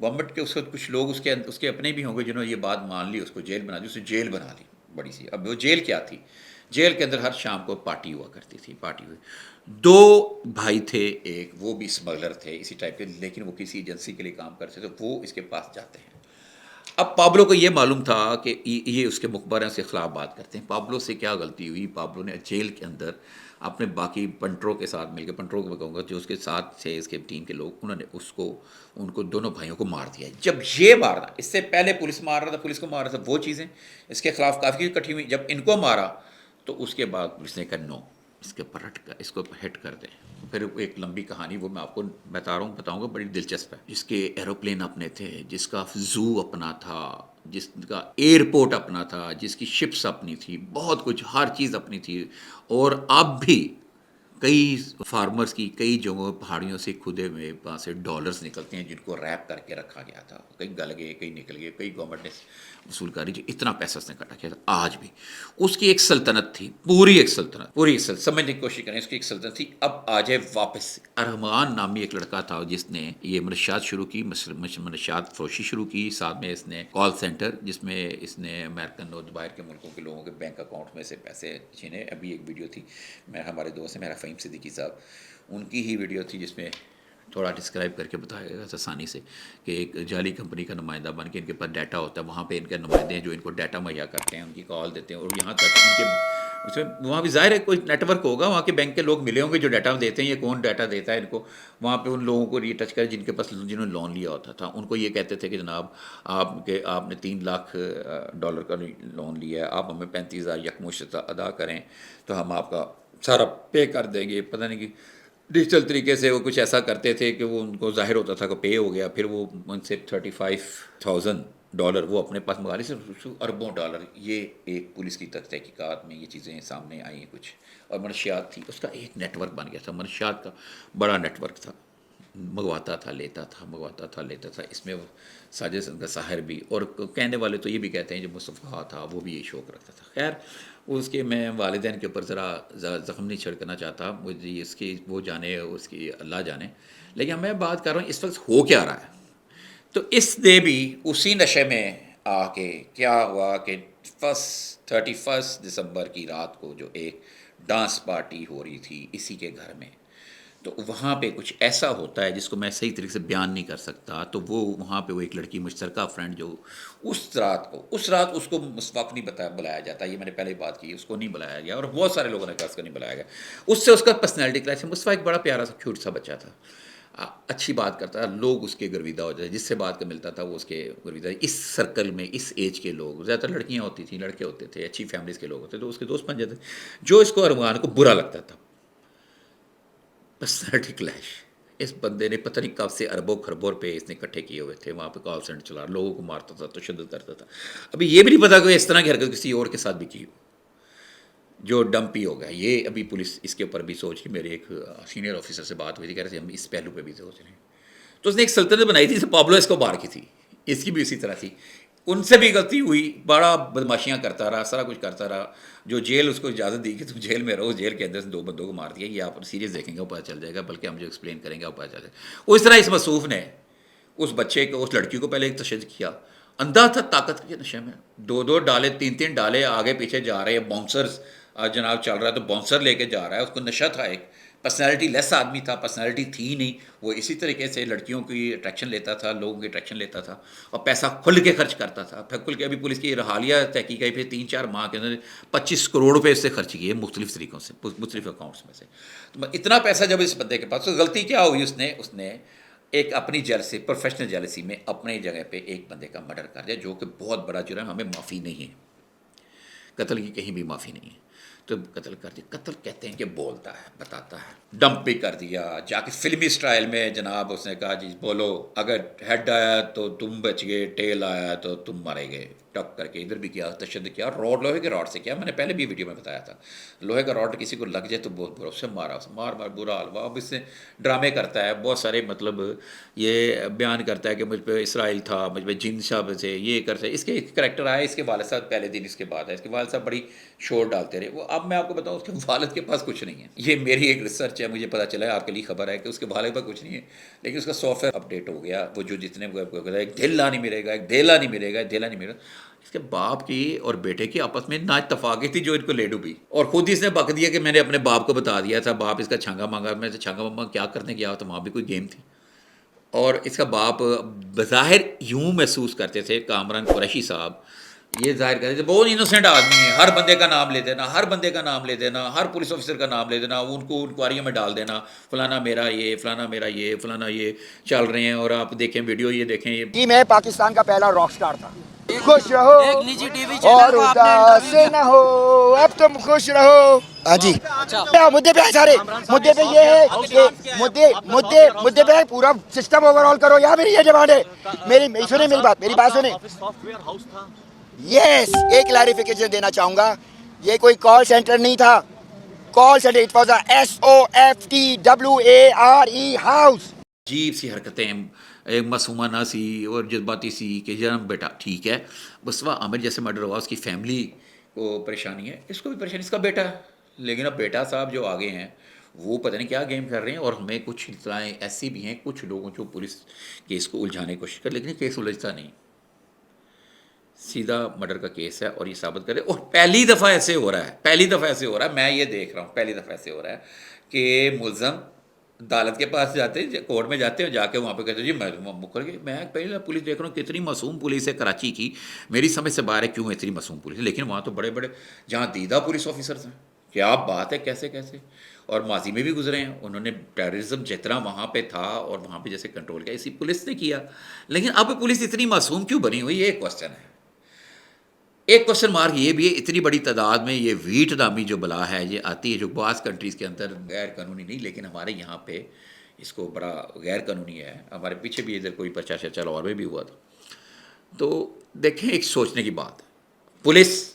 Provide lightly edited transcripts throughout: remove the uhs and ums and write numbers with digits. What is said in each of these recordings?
Government کے اس وقت کچھ لوگ اس کے اپنے بھی ہوں گے جنہوں نے یہ بات مان لی، اس کو جیل بنا دی، اسے جیل بنا لی بڑی سی. اب وہ جیل کیا تھی؟ جیل کے اندر ہر شام کو پارٹی ہوا کرتی تھی. پارٹی ہوئی، دو بھائی تھے، ایک وہ بھی اسمگلر تھے اسی ٹائپ کے، لیکن وہ کسی ایجنسی کے لیے کام کرتے تھے. وہ اس کے پاس جاتے ہیں. اب پابلو کو یہ معلوم تھا کہ یہ اس کے مخبر ہیں، اس کے خلاف بات کرتے ہیں. پابلو سے کیا غلطی ہوئی؟ پابلو نے جیل کے اندر اپنے باقی پنٹروں کے ساتھ مل کے، پنٹروں کو میں کہوں گا جو اس کے ساتھ تھے اس کے ٹیم کے لوگ، انہوں نے ان کو دونوں بھائیوں کو مار دیا. جب یہ مارا، اس سے پہلے پولیس مار رہا تھا، پولیس کو مار رہا تھا، وہ چیزیں اس کے خلاف کافی اکٹھی ہوئی. جب ان کو مارا تو اس کے بعد پولیس نے کہا نو، اس کے اوپر اس کو ہٹ کر دیں. پھر ایک لمبی کہانی وہ میں آپ کو بتاؤں گا، بڑی دلچسپ ہے. جس کے ایروپلین اپنے تھے، جس کا زو اپنا تھا، جس کا ایئرپورٹ اپنا تھا، جس کی شپس اپنی تھی، بہت کچھ، ہر چیز اپنی تھی. اور اب بھی کئی فارمرز کی کئی جگہوں پہاڑیوں سے کھدے ہوئے وہاں سے ڈالرز نکلتے ہیں جن کو ریپ کر کے رکھا گیا تھا. کئی گل گئے، کئی نکل گئے، کئی گورنمنٹ نے وصول کری. جو اتنا پیسہ اس نے کٹا کیا تھا. آج بھی اس کی ایک سلطنت تھی، پوری ایک سلطنت، سمجھنے کی کوشش کریں. اس کی ایک سلطنت تھی. اب آ جائے واپس. ارحمان نامی ایک لڑکا تھا جس نے یہ منشیات شروع کی، منشیات فروشی شروع کی. ساتھ میں اس نے کال سینٹر، جس میں اس نے امریکن اور باہر کے ملکوں کے لوگوں کے بینک اکاؤنٹ میں سے پیسے چھینے. ابھی ایک ویڈیو تھی، ہمارے دوست ہیں میرا فہیم صدیقی صاحب، ان کی ہی ویڈیو تھی جس میں تھوڑا ڈسکرائب کر کے بتایا گیا آسانی سے کہ ایک جعلی کمپنی کا نمائندہ بن کے ان کے پاس ڈیٹا ہوتا ہے، وہاں پہ ان کے نمائندے ہیں جو ان کو ڈیٹا مہیا کرتے ہیں، ان کی کال دیتے ہیں. اور یہاں تک ان کے اس میں وہاں بھی ظاہر ہے کوئی نیٹ ورک ہوگا، وہاں کے بینک کے لوگ ملے ہوں گے جو ڈیٹا دیتے ہیں. یہ کون ڈیٹا دیتا ہے ان کو؟ وہاں پہ ان لوگوں کو ری ٹچ کرے جن کے پاس، جنہوں نے لون لیا ہوتا تھا. ان کو یہ کہتے تھے کہ جناب آپ نے $3 لاکھ کا لون لیا ہے، آپ ہمیں 35,000 یکمشت ادا کریں تو ہم آپ کا سارا پے کر دیں گے. پتہ نہیں کہ ڈیجیٹل طریقے سے وہ کچھ ایسا کرتے تھے کہ وہ ان کو ظاہر ہوتا تھا کہ پے ہو گیا. پھر وہ ان سے $35,000 وہ اپنے پاس منگا لی، صرف اربوں ڈالر. یہ ایک پولیس کی تحقیقات میں یہ چیزیں سامنے آئی ہیں کچھ. اور منشیات تھی، اس کا ایک نیٹ ورک بن گیا تھا، منشیات کا بڑا نیٹ ورک تھا. منگواتا تھا، لیتا تھا، منگواتا تھا، لیتا تھا. اس میں وہ ساجد کا ساحر بھی، اور کہنے والے تو یہ بھی کہتے ہیں جو مصطفیٰ تھا وہ بھی یہ شوق رکھتا تھا. خیر، اس کے میں والدین کے اوپر ذرا زخم نہیں چھڑکنا چاہتا، مجھے اس کی وہ جانے، اس کی اللہ جانے. لیکن میں بات کر رہا ہوں اس وقت ہو کیا رہا ہے. تو اس نے بھی اسی نشے میں آ کے کیا ہوا کہ 31 دسمبر کی رات کو جو ایک ڈانس پارٹی ہو رہی تھی اسی کے گھر میں، تو وہاں پہ کچھ ایسا ہوتا ہے جس کو میں صحیح طریقے سے بیان نہیں کر سکتا. تو وہ وہاں پہ وہ ایک لڑکی مشترکہ فرینڈ جو اس رات اس کو مسواک نہیں بلایا جاتا، یہ میں نے پہلے بات کی، اس کو نہیں بلایا گیا. اور بہت سارے لوگوں نے کہا اس کو نہیں بلایا گیا. اس سے اس کا پرسنالٹی کلیش ہے. مسواک ایک بڑا پیارا سا کیوٹ سا بچہ تھا، اچھی بات کرتا تھا، لوگ اس کے گرویدہ ہو جاتے، جس سے بات کا ملتا تھا وہ اس کے گرویدہ. اس سرکل میں اس ایج کے لوگ، زیادہ تر لڑکیاں ہوتی تھیں، لڑکے ہوتے تھے، اچھی فیملیز کے لوگ ہوتے تو اس کے دوست بن جاتے. جو اس کو ارمان کو برا لگتا تھا، پرسنالٹی کلیش. اس بندے نے پتہ نہیں کب سے اربوں خربوں روپے اس نے اکٹھے کیے ہوئے تھے، وہاں پہ کال سینٹر چلا، لوگوں کو مارتا تھا، تشدد کرتا تھا. ابھی یہ بھی نہیں پتا کہ اس طرح کی حرکت کسی اور کے ساتھ بھی کی ہو جو ڈمپی ہو گیا. یہ ابھی پولیس اس کے اوپر بھی سوچ کے، میرے ایک سینئر آفیسر سے بات ہوئی تھی، کہہ رہے تھے ہم اس پہلو پہ بھی سوچ رہے ہیں. تو اس نے ایک سلطنت بنائی تھی جسے پابلو اسکوبار کی تھی، اس کی بھی اسی طرح تھی. ان سے بھی غلطی ہوئی، بڑا بدماشیاں کرتا رہا، سارا کچھ کرتا رہا. جو جیل اس کو اجازت دی کہ تم جیل میں رہو، جیل کے اندر سے 2 بندوں کو مار دیا. یہ آپ سیریز دیکھیں گے وہ پتہ چل جائے گا، بلکہ ہم جو ایکسپلین کریں گے وہ پتہ چل جائے گا. اس طرح اس مصوف نے اس بچے کو، اس لڑکی کو پہلے ایک تشدد کیا. اندھا تھا طاقت کے نشے میں، 2 ڈالے 3 ڈالے آگے پیچھے جا رہے ہیں. باؤنسرز جناب چل رہا ہے تو باؤنسر لے کے جا رہا ہے. اس کو نشہ تھا، ایک پرسنالٹی لیس آدمی تھا، پرسنالٹی تھی نہیں. وہ اسی طریقے سے لڑکیوں کی اٹریکشن لیتا تھا، لوگوں کی اٹریکشن لیتا تھا، اور پیسہ کھل کے خرچ کرتا تھا. کھل کے ابھی پولیس کی حالیہ تحقیق آئی، پھر 3-4 ماہ کے اندر 25 کروڑ اس سے خرچ کیے مختلف طریقوں سے، مختلف اکاؤنٹس میں سے. تو اتنا پیسہ جب اس بندے کے پاس، تو غلطی کیا ہوئی؟ اس نے ایک اپنی جیلسی، پروفیشنل جیلسی میں اپنے جگہ پہ ایک بندے کا مرڈر کر دیا، جو کہ بہت بڑا جرم، ہمیں معافی نہیں ہے، قتل کی کہیں بھی معافی نہیں ہے. تو قتل کر دیا. قتل کہتے ہیں کہ بولتا ہے، بتاتا ہے. ڈمپ بھی کر دیا جا کے فلمی سٹائل میں. جناب اس نے کہا جی بولو، اگر ہیڈ آیا تو تم بچ گئے، ٹیل آیا تو تم مارے گئے. ٹک کر کے ادھر بھی کیا تشدد کیا, روڈ لوہے کے راڈ سے کیا. میں نے پہلے بھی ویڈیو میں بتایا تھا, لوہے کا راڈ کسی کو لگ جائے تو بہت برا, اس سے مار برا حال. وہ اب اس سے ڈرامے کرتا ہے بہت سارے, مطلب یہ بیان کرتا ہے کہ مجھ پہ اسرائیل تھا, مجھ پہ جن شاہ سے یہ کرتے. اس کے کریکٹر آئے, اس کے والد صاحب پہلے دن اس کے بعد ہے, اس کے والد صاحب بڑی شور ڈالتے رہے. وہ اب میں آپ کو بتاؤں, اس کے والد کے پاس کچھ نہیں ہے. یہ میری ایک ریسرچ ہے, مجھے پتا چلا ہے, آپ کے لیے خبر ہے کہ اس کے والد کے پاس کچھ نہیں ہے, لیکن اس کا سافٹ ویئر اپڈیٹ ہو گیا. وہ جو جتنے ایک دھیلا نہیں ملے گا, ایک دھیلا نہیں ملے گا, ایک دھیلا نہیں ملے گا. اس کے باپ کی اور بیٹے کی آپس میں نا اتفاقی تھی جو ان کو لے ڈوبی, اور خود ہی اس نے بک دیا کہ میں نے اپنے باپ کو بتا دیا تھا. باپ اس کا چھانگا مانگا, میں سے چھانگا مانگا کیا کرنے گیا تو وہاں بھی کوئی گیم تھی. اور اس کا باپ بظاہر یوں محسوس کرتے تھے, کامران قریشی صاحب یہ ظاہر کرتے تھے بہت انوسینٹ آدمی ہے, ہر بندے کا نام لے دینا, ہر بندے کا نام لے دینا, ہر پولیس آفیسر کا نام لے دینا, ان کو انکوائریوں میں ڈال دینا, فلانا میرا یہ, فلانا میرا یہ, فلانا یہ چل رہے ہیں. اور آپ دیکھیں ویڈیو, یہ دیکھیں, یہ جی میں پاکستان کا پہلا راک سٹار تھا. خوش رہو اور اداس نہ ہو, اب تم خوش رہو. ہاں جی, مدے پہ ہے سارے, مدے پہ یہ ہے کہ مدے پہ پورا سسٹم اوور آل کرو. یہاں میری یہ ڈیمانڈ ہے, میری بات سنیں. یس, ایک کلیریفیکیشن دینا چاہوں گا, یہ کوئی کال سینٹر نہیں تھا. Call centre, it was a SOFTWARE house. عجیب سی حرکتیں, ایک معصومانہ سی اور جذباتی سی کہ جنم بیٹا ٹھیک ہے. مصطفیٰ عامر جیسے مرڈر ہوا, اس کی فیملی کو پریشانی ہے, اس کو بھی پریشانی, اس کا بیٹا. لیکن اب بیٹا صاحب جو آگے ہیں وہ پتہ نہیں کیا گیم کر رہے ہیں. اور ہمیں کچھ اطلاعیں ایسی بھی ہیں کچھ لوگوں جو پولیس کیس کو الجھانے کی کوشش کر, لیکن کیس الجھتا نہیں, سیدھا مرڈر کا کیس ہے. اور یہ ثابت کرے, اور پہلی دفعہ ایسے ہو رہا ہے, میں یہ دیکھ رہا ہوں پہلی دفعہ ایسے ہو رہا ہے کہ ملزم عدالت کے پاس جاتے ہیں, کورٹ میں جاتے ہیں, جا کے وہاں پہ کہتے ہیں جی میں مکر گئی. میں پہلے پولیس دیکھ رہا ہوں کتنی معصوم پولیس ہے کراچی کی, میری سمجھ سے باہر ہے کیوں اتنی معصوم پولیس ہے. لیکن وہاں تو بڑے بڑے جہاں دیدہ پولیس آفیسرز ہیں, کیا بات ہے, کیسے اور ماضی میں بھی گزرے ہیں, انہوں نے ٹیررزم جتنا وہاں پہ تھا اور وہاں پہ جیسے کنٹرول کیا اسی پولیس نے کیا. لیکن اب پولیس اتنی معصوم کیوں بنی ہوئی, یہ ایک کوشچن ہے. ایک کوشچن مارک یہ بھی ہے, اتنی بڑی تعداد میں یہ ویٹ نامی جو بلا ہے یہ آتی ہے, جو بعض کنٹریز کے اندر غیر قانونی نہیں, لیکن ہمارے یہاں پہ اس کو بڑا غیر قانونی ہے. ہمارے پیچھے بھی ادھر کوئی پرچہ شرچہ لاہور میں بھی ہوا تھا. تو دیکھیں ایک سوچنے کی بات, پولیس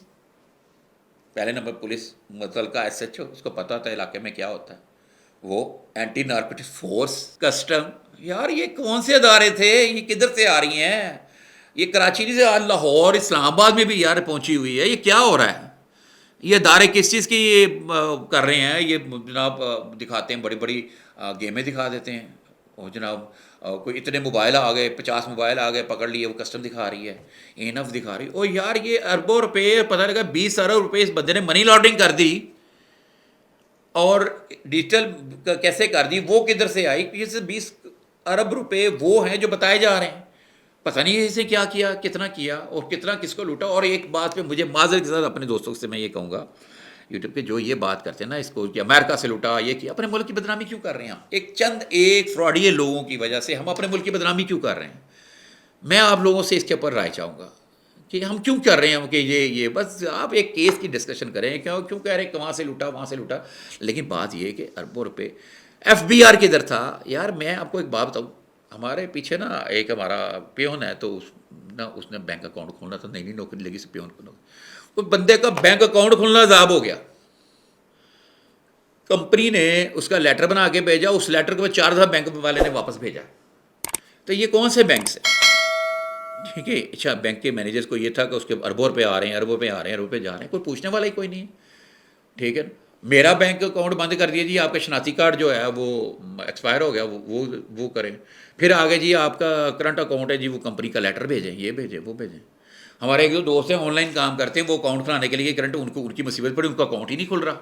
پہلے نمبر پولیس متعلقہ SHO, اس کو پتہ ہوتا ہے علاقے میں کیا ہوتا ہے. وہ اینٹی نارکوٹک فورس, کسٹم, یار یہ کون سے ادارے تھے, یہ کدھر سے آ رہی ہیں, یہ کراچی سے لاہور اسلام آباد میں بھی یار پہنچی ہوئی ہے. یہ کیا ہو رہا ہے, یہ ادارے کس چیز کی یہ کر رہے ہیں, یہ جناب دکھاتے ہیں, بڑی بڑی گیمیں دکھا دیتے ہیں. اور جناب کوئی اتنے موبائل آ گئے, 50 موبائل آ گئے, پکڑ لیے, وہ کسٹم دکھا رہی ہے, اینف دکھا رہی ہے. اور یار یہ اربوں روپے, پتہ لگا 20 ارب روپے اس بندے نے منی لانڈرنگ کر دی, اور ڈیجیٹل کیسے کر دی, وہ کدھر سے آئی. یہ 20 ارب روپے وہ ہیں جو بتائے جا رہے ہیں, پتہ نہیں اسے کیا کیا, کتنا کیا, اور کتنا کس کو لوٹا. اور ایک بات پہ مجھے معذرت کے ساتھ اپنے دوستوں سے میں یہ کہوں گا, یوٹیوب پہ جو یہ بات کرتے ہیں نا اس کو کہ امریکہ سے لوٹا, یہ کیا, اپنے ملک کی بدنامی کیوں کر رہے ہیں. ایک چند ایک فراڈیے لوگوں کی وجہ سے ہم اپنے ملک کی بدنامی کیوں کر رہے ہیں. میں آپ لوگوں سے اس کے اوپر رائے چاہوں گا کہ ہم کیوں کر رہے ہیں, کہ یہ بس آپ ایک کیس کی ڈسکشن کریں, کیوں کہہ رہے ہیں کہ وہاں سے لوٹا, وہاں سے لوٹا. لیکن بات یہ ہے کہ اربوں روپے FBI کدھر تھا. یار میں آپ کو ایک بات بتاؤں, ہمارے پیچھے نا ایک ہمارا پیون ہے, تو اس نے بینک اکاؤنٹ کھولنا تھا, نئی نوکری لگی, سے پیون کو وہ بندے کا بینک اکاؤنٹ کھولنا عذاب ہو گیا. کمپنی نے اس کا لیٹر بنا کے بھیجا, اس لیٹر کو 4 دفعہ بینک والے نے واپس بھیجا. تو یہ کون سے بینک سے, ٹھیک ہے, اچھا بینک کے مینیجر کو یہ تھا کہ اس کے اربوں روپے آ رہے ہیں, اربوں پہ آ رہے ہیں, اربوں پہ جا رہے ہیں, کوئی پوچھنے والا ہی کوئی نہیں ہے. ٹھیک ہے, میرا بینک اکاؤنٹ بند کر دیا جی, آپ کا شناختی کارڈ جو ہے وہ ایکسپائر ہو گیا, وہ کریں. پھر آگے جی آپ کا کرنٹ اکاؤنٹ ہے جی, وہ کمپنی کا لیٹر بھیجیں, یہ بھیجیں, وہ بھیجیں. ہمارے ایک دو دوست ہیں آن لائن کام کرتے ہیں, وہ اکاؤنٹ کھلانے کے لیے کرنٹ ان کی مصیبت پڑی, ان کا اکاؤنٹ ہی نہیں کھل رہا.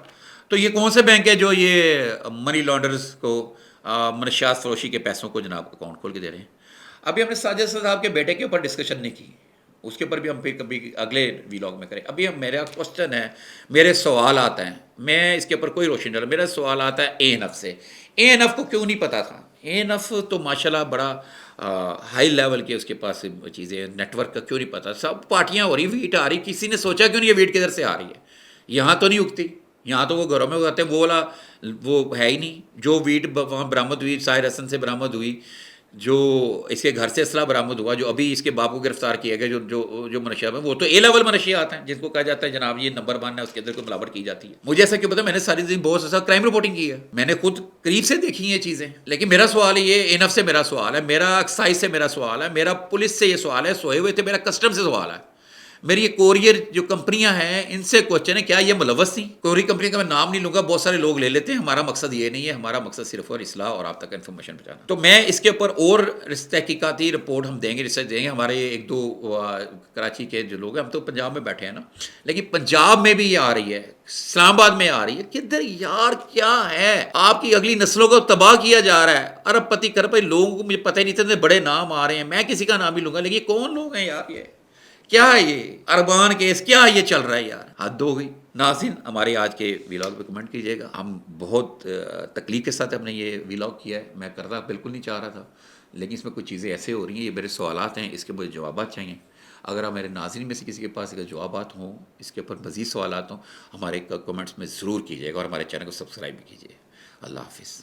تو یہ کون سے بینک ہے جو یہ منی لانڈرز کو, منشیات فروشی کے پیسوں کو جناب اکاؤنٹ کھول کے دے رہے ہیں. ابھی ہم نے ساجد صاحب کے بیٹے کے اوپر ڈسکشن نہیں کی, اس کے اوپر بھی ہم پھر کبھی اگلے ویلاگ میں کریں. ابھی میرا کوشچن ہے, میرے سوال آتا ہیں, میں اس کے اوپر کوئی روشنی ڈالا, میرا سوال آتا ہے ANF سے. ANF کو کیوں نہیں پتا تھا, ANF تو ماشاءاللہ بڑا ہائی لیول کے اس کے پاس چیزیں, نیٹ ورک کا کیوں نہیں پتا. سب پارٹیاں ہو رہی, ویٹ آ رہی, کسی نے سوچا کیوں نہیں یہ ویٹ کدھر سے آ رہی ہے. یہاں تو نہیں اگتی, یہاں تو وہ گھروں میں اگاتے ہیں, وہ والا وہ ہے ہی نہیں. جو ویٹ وہاں برآمد ہوئی, ساحر حسن سے برآمد ہوئی, جو اس کے گھر سے اسلحہ برآمد ہوا، جو ابھی اس کے باپ کو گرفتار کیا گیا، جو منشیات ہیں وہ تو اے لیول منشیات ہیں، جن کو کہا جاتا ہے جناب یہ نمبر 1 ہے، اس کے اندر کوئی ملاوٹ کی جاتی ہے. مجھے ایسا کیوں پتا؟ میں نے ساری زندگی بہت سا کرائم رپورٹنگ کی ہے، میں نے خود قریب سے دیکھی ہیں یہ چیزیں. لیکن میرا سوال یہ انف سے میرا سوال ہے، میرا ایکسائز سے میرا سوال ہے، میرا پولیس سے یہ سوال ہے، سوئے ہوئے تھے میرا کسٹم سے سوال ہے، میری یہ کوریئر جو کمپنیاں ہیں ان سے کوشچن ہے کیا یہ ملوث تھیں؟ کوریئر کمپنی کا میں نام نہیں لوں گا، بہت سارے لوگ لے لیتے ہیں، ہمارا مقصد یہ نہیں ہے، ہمارا مقصد صرف اور اصلاح اور آپ تک انفارمیشن پہنچانا. تو میں اس کے اوپر اور تحقیقاتی رپورٹ ہم دیں گے، ریسرچ دیں گے. ہمارے ایک دو کراچی کے جو لوگ ہیں، ہم تو پنجاب میں بیٹھے ہیں نا، لیکن پنجاب میں بھی یہ آ رہی ہے، اسلام آباد میں آ رہی ہے. کدھر یار کیا ہے؟ آپ کی اگلی نسلوں کو تباہ کیا جا رہا ہے. ارب پتی کرب لوگوں کو مجھے پتہ ہی نہیں تھا، بڑے نام آ رہے ہیں، میں کسی کا نام ہی لوں گا، لیکن یہ کون لوگ ہیں یار؟ یہ کیا ہے؟ یہ اربان کیس کیا یہ چل رہا ہے یار؟ حد ہو گئی. ناظرین ہمارے آج کے ویلاگ پہ کمنٹ کیجیے گا. ہم بہت تکلیف کے ساتھ ہم نے یہ ویلاگ کیا ہے، میں کرنا بالکل نہیں چاہ رہا تھا، لیکن اس میں کچھ چیزیں ایسے ہو رہی ہیں، یہ میرے سوالات ہیں، اس کے مجھے جوابات چاہیے. اگر آپ میرے ناظرین میں سے کسی کے پاس اگر جوابات ہوں، اس کے اوپر مزید سوالات ہوں، ہمارے کمنٹس میں ضرور کیجیے گا، اور ہمارے چینل کو سبسکرائب بھی کیجیے. اللہ حافظ.